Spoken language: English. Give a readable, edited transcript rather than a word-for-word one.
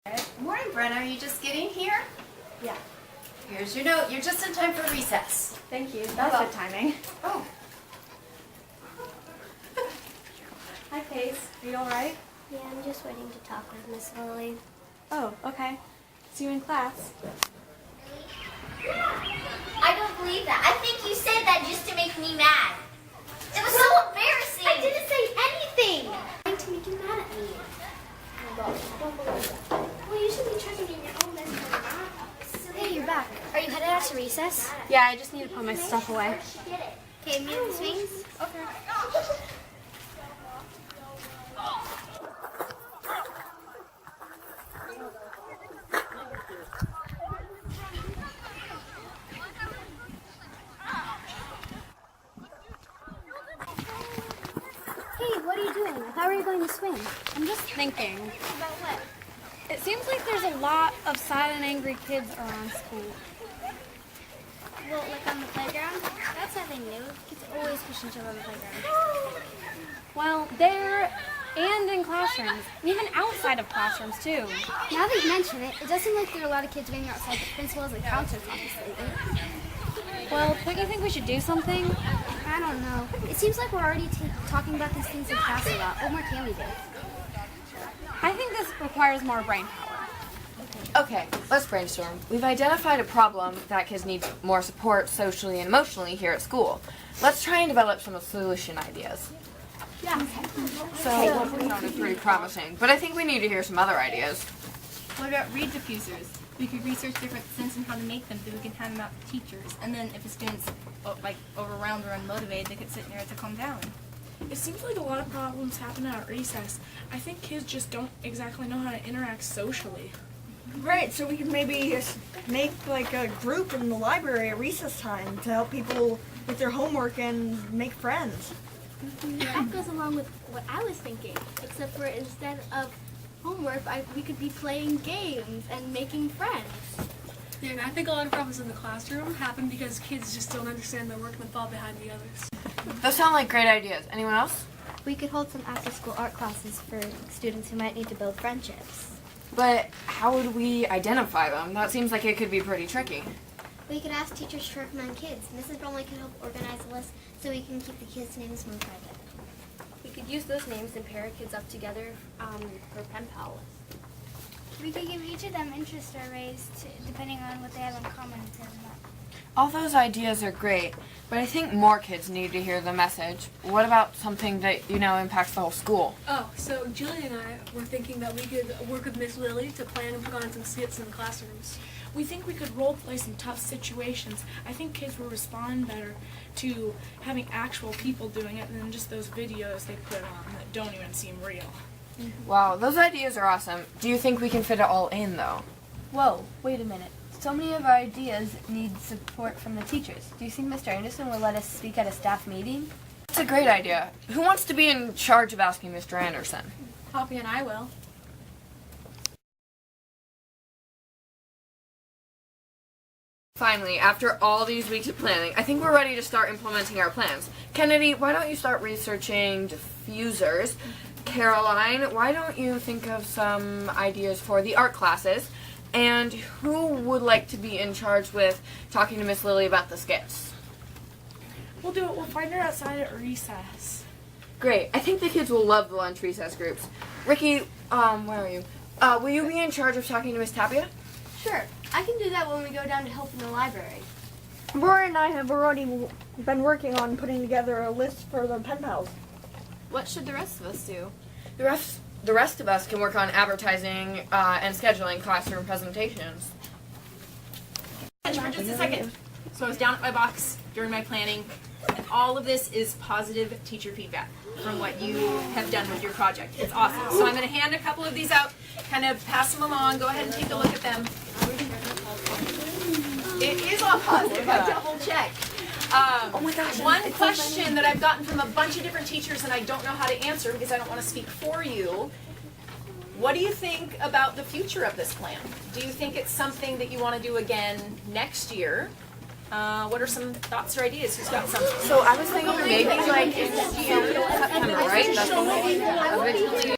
Good morning, Brenna. Are you just getting here? Yeah. Here's your note. You're just in time for recess. Thank you. That's good timing. Oh. Hi, Pace. Are you all right? Yeah, I'm just waiting to talk with Miss Lily. Oh, okay. See you in class. I don't believe that. I think you said that just to make me mad. It was so embarrassing. I didn't say anything. I'm trying to make you mad at me. Oh my gosh, I don't believe that. Well, you should be trusting in your own business and not. Hey, you're back. Are you headed out to recess? Yeah, I just need to put my stuff away. Okay, move the swings. Okay. Hey, what are you doing? How are you going to swing? I'm just thinking. About what? It seems like there's a lot of sad and angry kids around school. Well, like on the playground? That's nothing new. Kids always push each other on the playground. Well, there and in classrooms, and even outside of classrooms too. Now that you mention it, it does seem like there are a lot of kids waiting outside the principal's and counselor's office lately. Well, don't you think we should do something? I don't know. It seems like we're already talking about these things in class a lot. What more can we do? I think this requires more brain power. Okay, let's brainstorm. We've identified a problem that kids need more support socially and emotionally here at school. Let's try and develop some solution ideas. Yeah. So what we found is pretty promising, but I think we need to hear some other ideas. What about read diffusers? We could research different scents and how to make them so we can hand them out to teachers. And then if a student's overwhelmed or unmotivated, they could sit near it to calm down. It seems like a lot of problems happen at recess. I think kids just don't exactly know how to interact socially. Right, so we could maybe make like a group in the library at recess time to help people with their homework and make friends. That goes along with what I was thinking, except for instead of homework, we could be playing games and making friends. Yeah, and I think a lot of problems in the classroom happen because kids just don't understand their work and fall behind the others. Those sound like great ideas. Anyone else? We could hold some after-school art classes for students who might need to build friendships. But how would we identify them? That seems like it could be pretty tricky. We could ask teachers to recommend kids. Mrs. Bromley could help organize a list so we can keep the kids' names more private. We could use those names and pair kids up together for pen pal lists. We could give each of them interest arrays depending on what they have in common. All those ideas are great, but I think more kids need to hear the message. What about something that, impacts the whole school? Oh, so Julie and I were thinking that we could work with Miss Lily to plan and put on some skits in the classrooms. We think we could role play some tough situations. I think kids will respond better to having actual people doing it than just those videos they put on that don't even seem real. Wow, those ideas are awesome. Do you think we can fit it all in, though? Whoa, wait a minute. So many of our ideas need support from the teachers. Do you think Mr. Anderson will let us speak at a staff meeting? That's a great idea. Who wants to be in charge of asking Mr. Anderson? Poppy and I will. Finally, after all these weeks of planning, I think we're ready to start implementing our plans. Kennedy, why don't you start researching diffusers? Caroline, why don't you think of some ideas for the art classes? And who would like to be in charge with talking to Miss Lily about the skits? We'll do it. We'll find her outside at recess. Great. I think the kids will love the lunch recess groups. Ricky, where are you? Will you be in charge of talking to Miss Tapia? Sure. I can do that when we go down to help in the library. Rory and I have already been working on putting together a list for the pen pals. What should the rest of us do? The rest of us can work on advertising and scheduling classroom presentations. For just a second. So I was down at my box during my planning, and all of this is positive teacher feedback from what you have done with your project. It's awesome. So I'm going to hand a couple of these out, kind of pass them along. Go ahead and take a look at them. It is all positive. I double check. One question that I've gotten from a bunch of different teachers and I don't know how to answer because I don't want to speak for you. What do you think about the future of this plan? Do you think it's something that you want to do again next year? What are some thoughts or ideas? Who's got some? So I was thinking maybe like in September, right? That's when we originally